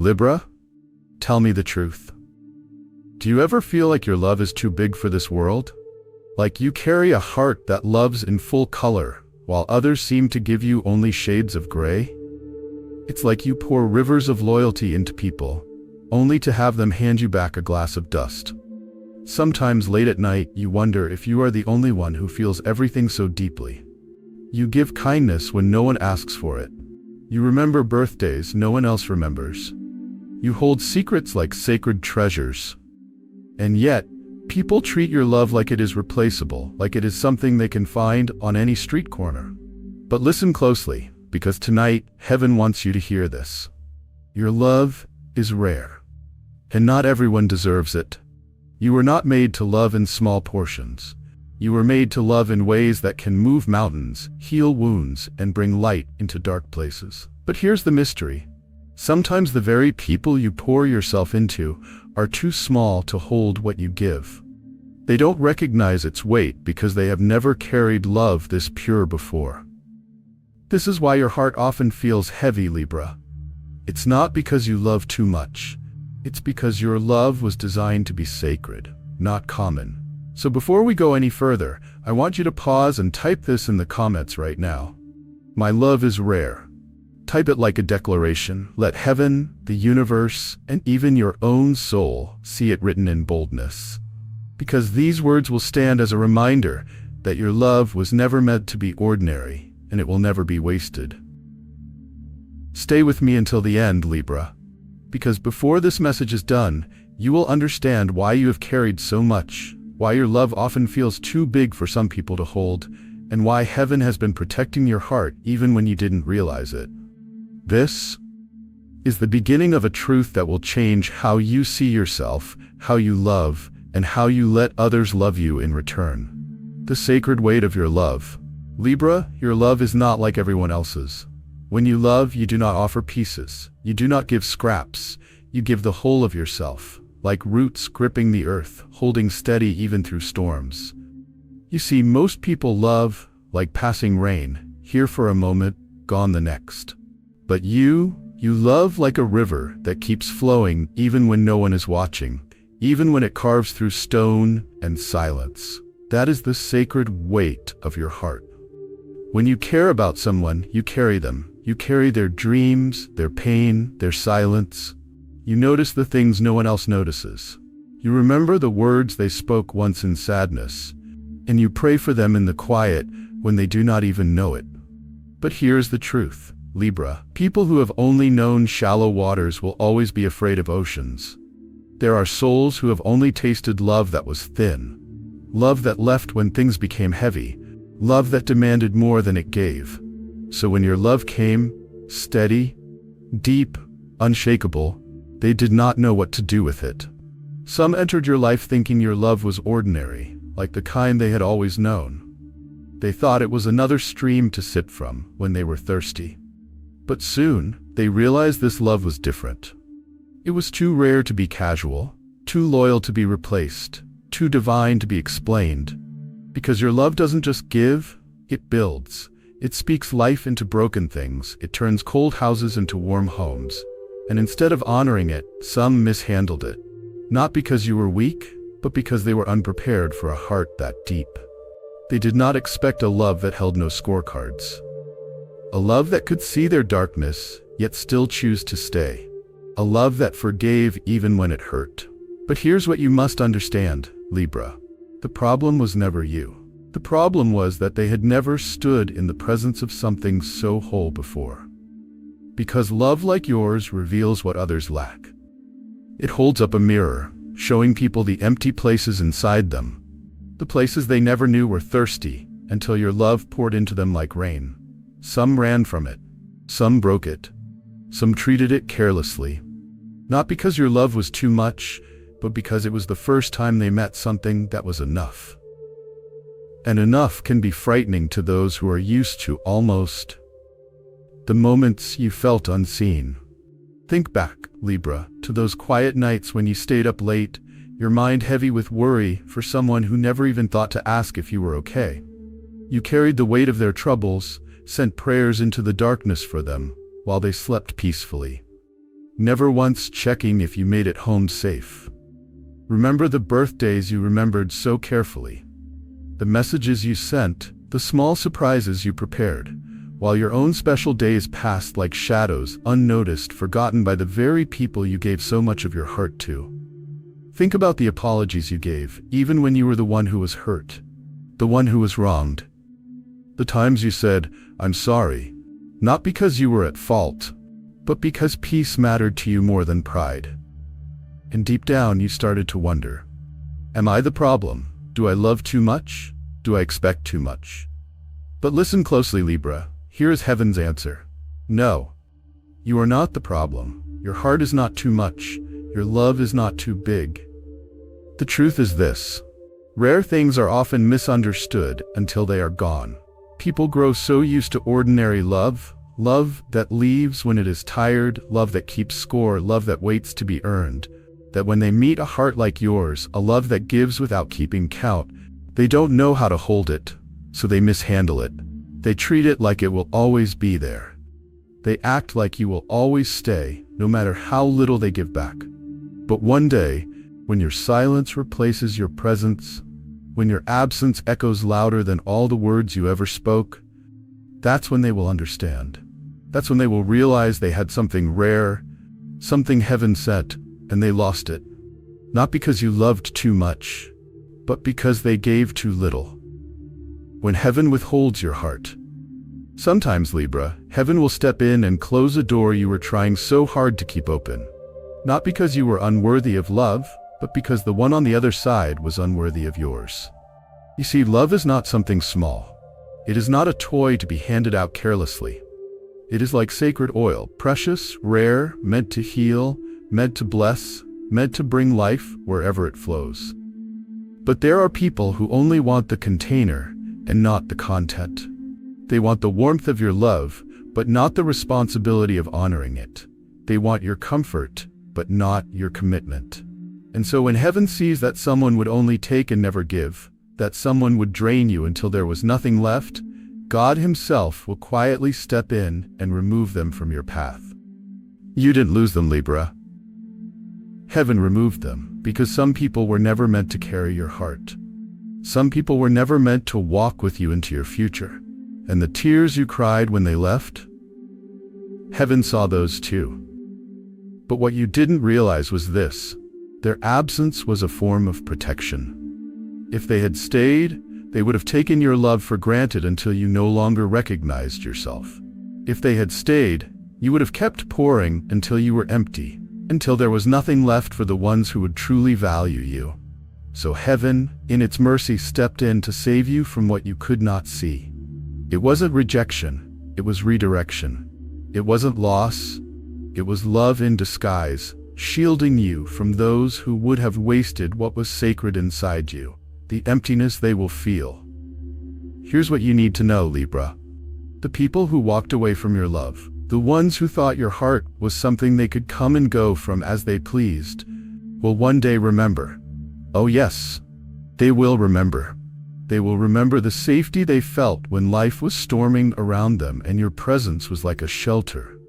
Libra, tell me the truth. Do you ever feel like your love is too big for this world? Like you carry a heart that loves in full color, while others seem to give you only shades of gray? It's like you pour rivers of loyalty into people, only to have them hand you back a glass of dust. Sometimes late at night, you wonder if you are the only one who feels everything so deeply. You give kindness when no one asks for it. You remember birthdays no one else remembers. You hold secrets like sacred treasures. And yet, people treat your love like it is replaceable, like it is something they can find on any street corner. But listen closely, because tonight, heaven wants you to hear this. Your love is rare, and not everyone deserves it. You were not made to love in small portions. You were made to love in ways that can move mountains, heal wounds, and bring light into dark places. But here's the mystery. Sometimes the very people you pour yourself into are too small to hold what you give. They don't recognize its weight because they have never carried love this pure before. This is why your heart often feels heavy, Libra. It's not because you love too much. It's because your love was designed to be sacred, not common. So before we go any further, I want you to pause and type this in the comments right now. My love is rare. Type it like a declaration. Let heaven, the universe, and even your own soul see it written in boldness. Because these words will stand as a reminder that your love was never meant to be ordinary, and it will never be wasted. Stay with me until the end, Libra. Because before this message is done, you will understand why you have carried so much, why your love often feels too big for some people to hold, and why heaven has been protecting your heart even when you didn't realize it. This is the beginning of a truth that will change how you see yourself, how you love, and how you let others love you in return. The sacred weight of your love. Libra, your love is not like everyone else's. When you love, you do not offer pieces. You do not give scraps. You give the whole of yourself, like roots gripping the earth, holding steady even through storms. You see, most people love like passing rain, here for a moment, gone the next. But you love like a river that keeps flowing even when no one is watching, even when it carves through stone and silence. That is the sacred weight of your heart. When you care about someone, you carry them. You carry their dreams, their pain, their silence. You notice the things no one else notices. You remember the words they spoke once in sadness, and you pray for them in the quiet when they do not even know it. But here's the truth. Libra, people who have only known shallow waters will always be afraid of oceans. There are souls who have only tasted love that was thin, love that left when things became heavy, love that demanded more than it gave. So when your love came, steady, deep, unshakable, they did not know what to do with it. Some entered your life thinking your love was ordinary, like the kind they had always known. They thought it was another stream to sip from when they were thirsty. But soon, they realized this love was different. It was too rare to be casual, too loyal to be replaced, too divine to be explained. Because your love doesn't just give, it builds. It speaks life into broken things. It turns cold houses into warm homes. And instead of honoring it, some mishandled it. Not because you were weak, but because they were unprepared for a heart that deep. They did not expect a love that held no scorecards. A love that could see their darkness, yet still choose to stay. A love that forgave even when it hurt. But here's what you must understand, Libra. The problem was never you. The problem was that they had never stood in the presence of something so whole before. Because love like yours reveals what others lack. It holds up a mirror, showing people the empty places inside them. The places they never knew were thirsty, until your love poured into them like rain. Some ran from it. Some broke it. Some treated it carelessly. Not because your love was too much, but because it was the first time they met something that was enough. And enough can be frightening to those who are used to almost. The moments you felt unseen. Think back, Libra, to those quiet nights when you stayed up late, your mind heavy with worry for someone who never even thought to ask if you were okay. You carried the weight of their troubles, sent prayers into the darkness for them, while they slept peacefully. never once checking if you made it home safe. Remember the birthdays you remembered so carefully, the messages you sent, the small surprises you prepared, while your own special days passed like shadows, unnoticed, forgotten by the very people you gave so much of your heart to. Think about the apologies you gave, even when you were the one who was hurt, the one who was wronged. The times you said, "I'm sorry," not because you were at fault, but because peace mattered to you more than pride. And deep down you started to wonder, am I the problem? Do I love too much? Do I expect too much? But listen closely, Libra. Here is heaven's answer. No, you are not the problem. Your heart is not too much. Your love is not too big. The truth is this: rare things are often misunderstood until they are gone. People grow so used to ordinary love, love that leaves when it is tired, love that keeps score, love that waits to be earned, that when they meet a heart like yours, a love that gives without keeping count, they don't know how to hold it, so they mishandle it. They treat it like it will always be there. They act like you will always stay, no matter how little they give back. But one day, when your silence replaces your presence, when your absence echoes louder than all the words you ever spoke, that's when they will understand. That's when they will realize they had something rare, something heaven sent, and they lost it. Not because you loved too much, but because they gave too little. When heaven withholds your heart. Sometimes, Libra, heaven will step in and close a door you were trying so hard to keep open. Not because you were unworthy of love, but because the one on the other side was unworthy of yours. You see, love is not something small. It is not a toy to be handed out carelessly. It is like sacred oil, precious, rare, meant to heal, meant to bless, meant to bring life wherever it flows. But there are people who only want the container and not the content. They want the warmth of your love, but not the responsibility of honoring it. They want your comfort, but not your commitment. And so when heaven sees that someone would only take and never give, that someone would drain you until there was nothing left, God Himself will quietly step in and remove them from your path. You didn't lose them, Libra. Heaven removed them, because some people were never meant to carry your heart. Some people were never meant to walk with you into your future. And the tears you cried when they left, heaven saw those too. But what you didn't realize was this: their absence was a form of protection. If they had stayed, they would have taken your love for granted until you no longer recognized yourself. If they had stayed, you would have kept pouring until you were empty, until there was nothing left for the ones who would truly value you. So heaven, in its mercy, stepped in to save you from what you could not see. It wasn't rejection, it was redirection. It wasn't loss, it was love in disguise, shielding you from those who would have wasted what was sacred inside you, the emptiness they will feel. Here's what you need to know, Libra. The people who walked away from your love, the ones who thought your heart was something they could come and go from as they pleased, will one day remember. Oh yes, they will remember. They will remember the safety they felt when life was storming around them and your presence was like a shelter.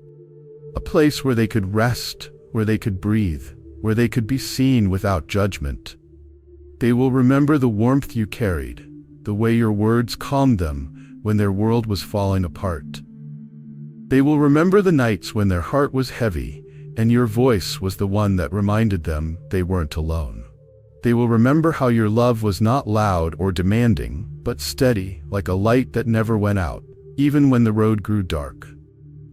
A place where they could rest, where they could breathe, where they could be seen without judgment. They will remember the warmth you carried, the way your words calmed them when their world was falling apart. They will remember the nights when their heart was heavy and your voice was the one that reminded them they weren't alone. They will remember how your love was not loud or demanding, but steady, like a light that never went out, even when the road grew dark.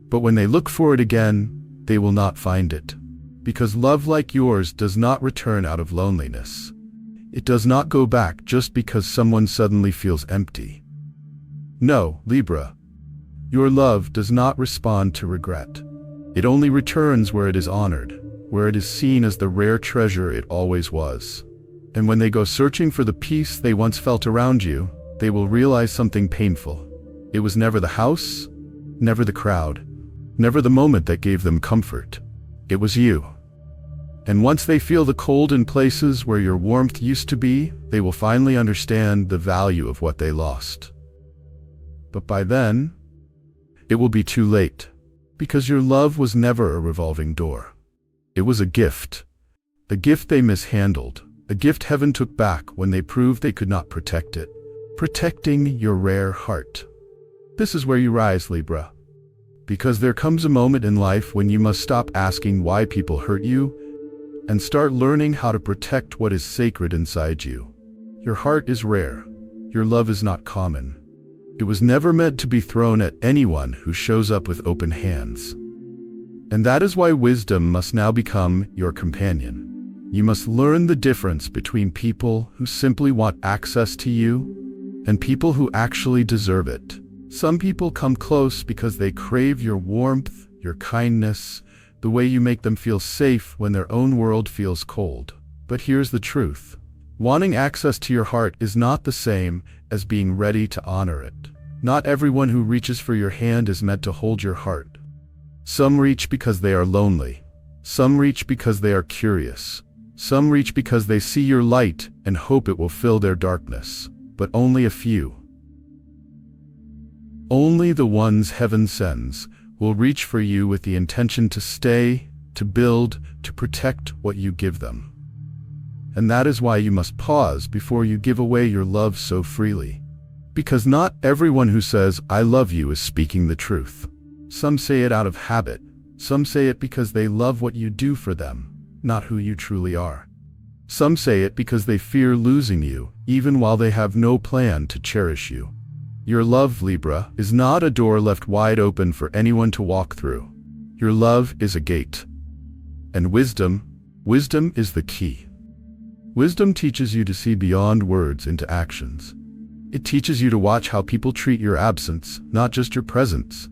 But when they look for it again, they will not find it. Because love like yours does not return out of loneliness. It does not go back just because someone suddenly feels empty. No, Libra, your love does not respond to regret. It only returns where it is honored, where it is seen as the rare treasure it always was. And when they go searching for the peace they once felt around you, they will realize something painful. It was never the house, never the crowd, never the moment that gave them comfort. It was you. And once they feel the cold in places where your warmth used to be, they will finally understand the value of what they lost. But by then, it will be too late, because your love was never a revolving door. It was a gift. A gift they mishandled. A gift heaven took back when they proved they could not protect it. Protecting your rare heart. This is where you rise, Libra. Because there comes a moment in life when you must stop asking why people hurt you and start learning how to protect what is sacred inside you. Your heart is rare. Your love is not common. It was never meant to be thrown at anyone who shows up with open hands. And that is why wisdom must now become your companion. You must learn the difference between people who simply want access to you and people who actually deserve it. Some people come close because they crave your warmth, your kindness, the way you make them feel safe when their own world feels cold. But here's the truth. Wanting access to your heart is not the same as being ready to honor it. Not everyone who reaches for your hand is meant to hold your heart. Some reach because they are lonely. Some reach because they are curious. Some reach because they see your light and hope it will fill their darkness. But only a few. Only the ones heaven sends will reach for you with the intention to stay, to build, to protect what you give them. And that is why you must pause before you give away your love so freely. Because not everyone who says, "I love you," is speaking the truth. Some say it out of habit. Some say it because they love what you do for them, not who you truly are. Some say it because they fear losing you, even while they have no plan to cherish you. Your love, Libra, is not a door left wide open for anyone to walk through. Your love is a gate. And wisdom is the key. Wisdom teaches you to see beyond words into actions. It teaches you to watch how people treat your absence, not just your presence.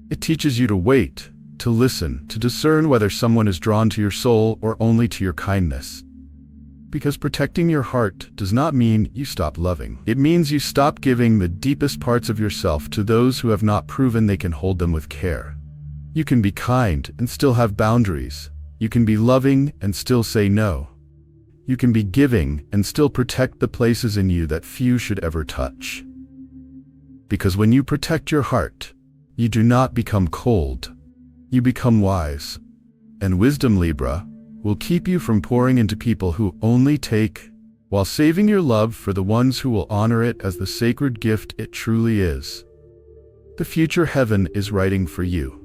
It teaches you to wait, to listen, to discern whether someone is drawn to your soul or only to your kindness. Because protecting your heart does not mean you stop loving. It means you stop giving the deepest parts of yourself to those who have not proven they can hold them with care. You can be kind and still have boundaries. You can be loving and still say no. You can be giving and still protect the places in you that few should ever touch. Because when you protect your heart, you do not become cold. You become wise. And wisdom, Libra, will keep you from pouring into people who only take, while saving your love for the ones who will honor it as the sacred gift it truly is. The future heaven is writing for you.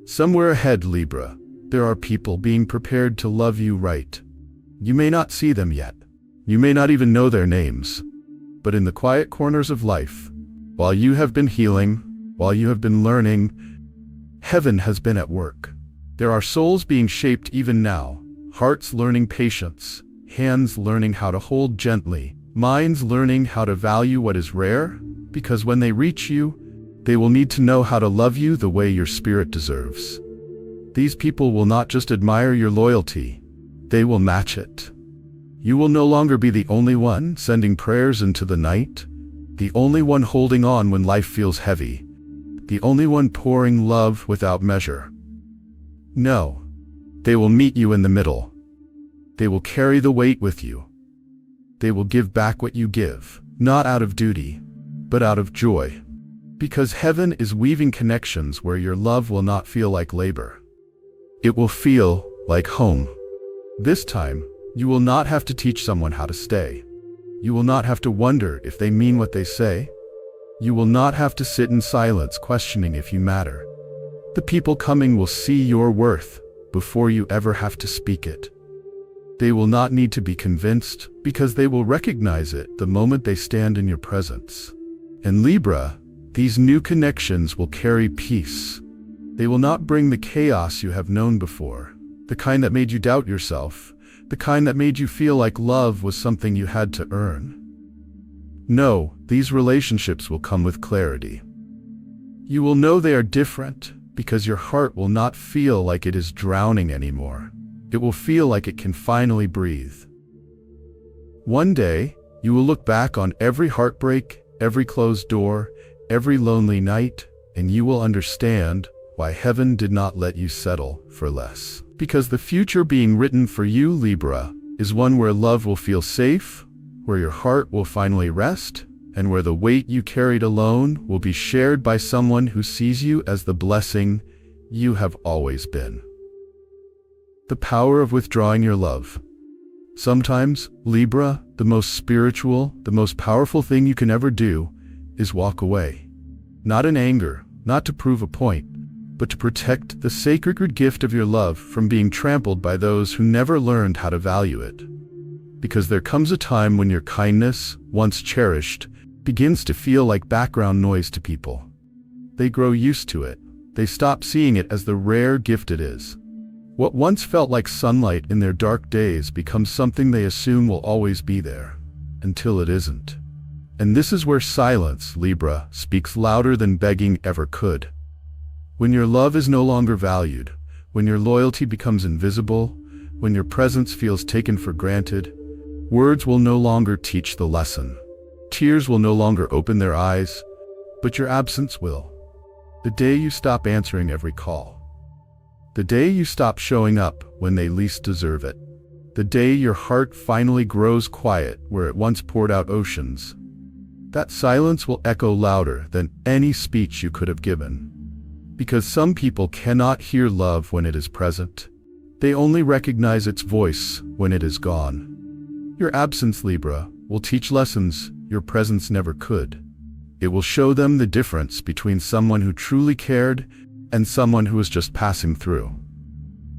Somewhere ahead, Libra, there are people being prepared to love you right. You may not see them yet. You may not even know their names. But in the quiet corners of life, while you have been healing, while you have been learning, heaven has been at work. There are souls being shaped even now, hearts learning patience, hands learning how to hold gently, minds learning how to value what is rare, because when they reach you, they will need to know how to love you the way your spirit deserves. These people will not just admire your loyalty, they will match it. You will no longer be the only one sending prayers into the night, the only one holding on when life feels heavy, the only one pouring love without measure. No, they will meet you in the middle. They will carry the weight with you. They will give back what you give, not out of duty, but out of joy. Because heaven is weaving connections where your love will not feel like labor. It will feel like home. This time, you will not have to teach someone how to stay. You will not have to wonder if they mean what they say. You will not have to sit in silence questioning if you matter. The people coming will see your worth before you ever have to speak it. They will not need to be convinced because they will recognize it the moment they stand in your presence. And Libra, these new connections will carry peace. They will not bring the chaos you have known before, the kind that made you doubt yourself, the kind that made you feel like love was something you had to earn. No, these relationships will come with clarity. You will know they are different because your heart will not feel like it is drowning anymore. It will feel like it can finally breathe. One day, you will look back on every heartbreak, every closed door, every lonely night, and you will understand why heaven did not let you settle for less. Because the future being written for you, Libra, is one where love will feel safe, where your heart will finally rest, and where the weight you carried alone will be shared by someone who sees you as the blessing you have always been. the power of withdrawing your love. Sometimes, Libra, the most spiritual, the most powerful thing you can ever do is walk away. Not in anger, not to prove a point, but to protect the sacred gift of your love from being trampled by those who never learned how to value it. Because there comes a time when your kindness, once cherished, begins to feel like background noise to people. They grow used to it. They stop seeing it as the rare gift it is. What once felt like sunlight in their dark days becomes something they assume will always be there, until it isn't. And this is where silence, Libra, speaks louder than begging ever could. When your love is no longer valued, when your loyalty becomes invisible, when your presence feels taken for granted, words will no longer teach the lesson. Tears will no longer open their eyes, but your absence will. The day you stop answering every call. The day you stop showing up when they least deserve it. The day your heart finally grows quiet where it once poured out oceans. That silence will echo louder than any speech you could have given. Because some people cannot hear love when it is present. They only recognize its voice when it is gone. Your absence, Libra, will teach lessons your presence never could. It will show them the difference between someone who truly cared and someone who was just passing through.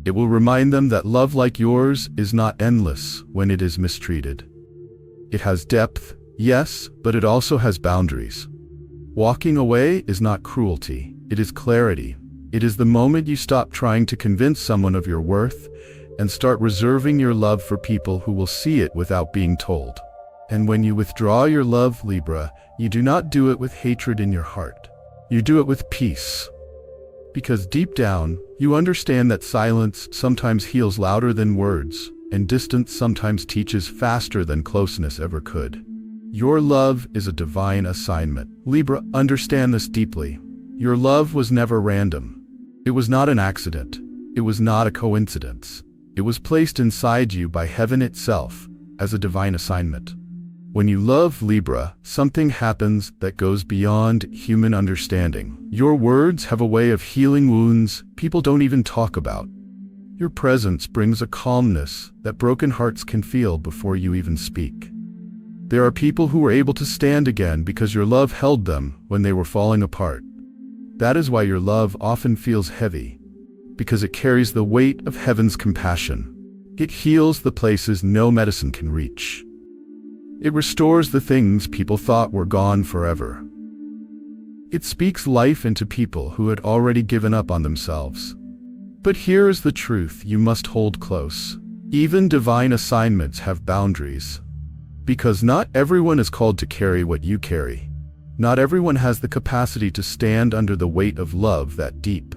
It will remind them that love like yours is not endless when it is mistreated. It has depth, yes, but it also has boundaries. Walking away is not cruelty, it is clarity. It is the moment you stop trying to convince someone of your worth and start reserving your love for people who will see it without being told. And when you withdraw your love, Libra, you do not do it with hatred in your heart. You do it with peace. Because deep down, you understand that silence sometimes heals louder than words, and distance sometimes teaches faster than closeness ever could. Your love is a divine assignment. Libra, understand this deeply. Your love was never random. It was not an accident. It was not a coincidence. It was placed inside you by heaven itself as a divine assignment. When you love, Libra, something happens that goes beyond human understanding. Your words have a way of healing wounds people don't even talk about. Your presence brings a calmness that broken hearts can feel before you even speak. There are people who were able to stand again because your love held them when they were falling apart. That is why your love often feels heavy, because it carries the weight of heaven's compassion. It heals the places no medicine can reach. It restores the things people thought were gone forever. It speaks life into people who had already given up on themselves. But here is the truth you must hold close. Even divine assignments have boundaries. Because not everyone is called to carry what you carry. Not everyone has the capacity to stand under the weight of love that deep.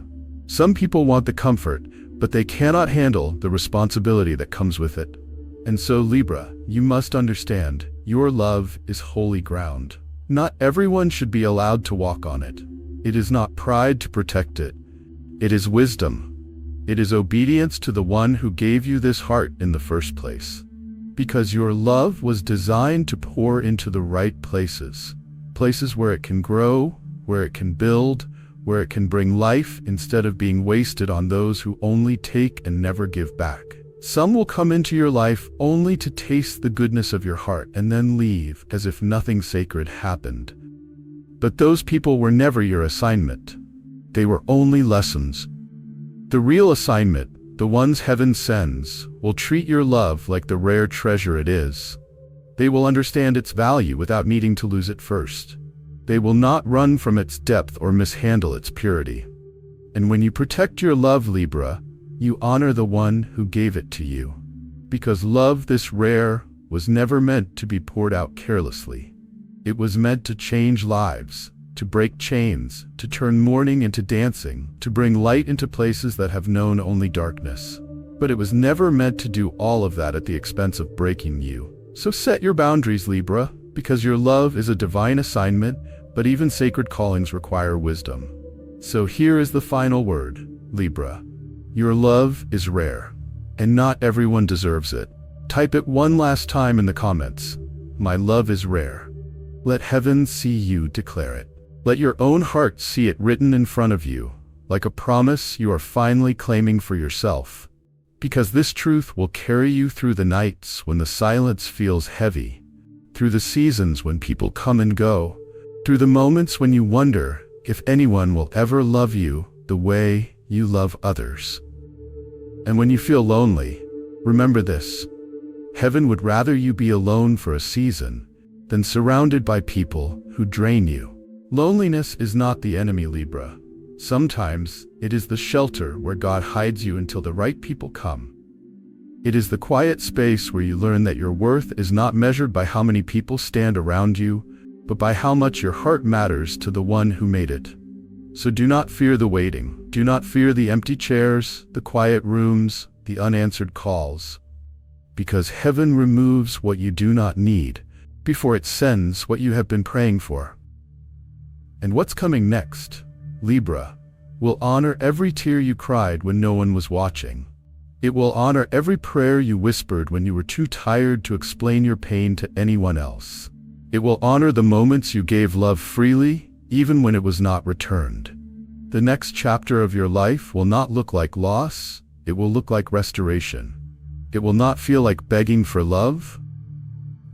Some people want the comfort, but they cannot handle the responsibility that comes with it. And so, Libra, you must understand, your love is holy ground. Not everyone should be allowed to walk on it. It is not pride to protect it. It is wisdom. It is obedience to the one who gave you this heart in the first place. Because your love was designed to pour into the right places. Places where it can grow, where it can build, where it can bring life instead of being wasted on those who only take and never give back. Some will come into your life only to taste the goodness of your heart and then leave as if nothing sacred happened. But those people were never your assignment. They were only lessons. The real assignment, the ones heaven sends, will treat your love like the rare treasure it is. They will understand its value without needing to lose it first. They will not run from its depth or mishandle its purity. And when you protect your love, Libra, you honor the one who gave it to you. Because love this rare was never meant to be poured out carelessly. It was meant to change lives, to break chains, to turn mourning into dancing, to bring light into places that have known only darkness. But it was never meant to do all of that at the expense of breaking you. So set your boundaries, Libra, because your love is a divine assignment, but even sacred callings require wisdom. So here is the final word, Libra. Your love is rare, and not everyone deserves it. Type it one last time in the comments. My love is rare. Let heaven see you declare it. Let your own heart see it written in front of you, like a promise you are finally claiming for yourself. Because this truth will carry you through the nights when the silence feels heavy, through the seasons when people come and go, through the moments when you wonder if anyone will ever love you the way you love others. And when you feel lonely, remember this: heaven would rather you be alone for a season than surrounded by people who drain you. Loneliness is not the enemy, Libra. Sometimes it is the shelter where God hides you until the right people come. It is the quiet space where you learn that your worth is not measured by how many people stand around you, but by how much your heart matters to the one who made it. So do not fear the waiting. Do not fear the empty chairs, the quiet rooms, the unanswered calls. Because heaven removes what you do not need before it sends what you have been praying for. And what's coming next, Libra, will honor every tear you cried when no one was watching. It will honor every prayer you whispered when you were too tired to explain your pain to anyone else. It will honor the moments you gave love freely, even when it was not returned. The next chapter of your life will not look like loss, it will look like restoration. It will not feel like begging for love.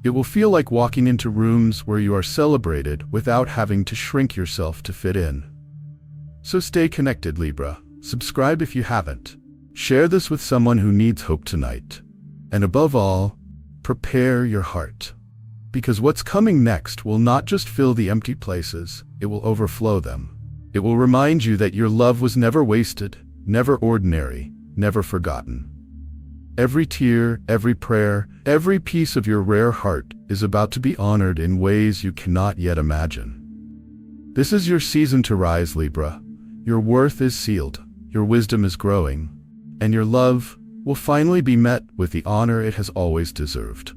It will feel like walking into rooms where you are celebrated without having to shrink yourself to fit in. So stay connected, Libra. Subscribe if you haven't. Share this with someone who needs hope tonight. And above all, prepare your heart. Because what's coming next will not just fill the empty places, it will overflow them. It will remind you that your love was never wasted, never ordinary, never forgotten. Every tear, every prayer, every piece of your rare heart is about to be honored in ways you cannot yet imagine. This is your season to rise, Libra. Your worth is sealed, your wisdom is growing, and your love will finally be met with the honor it has always deserved.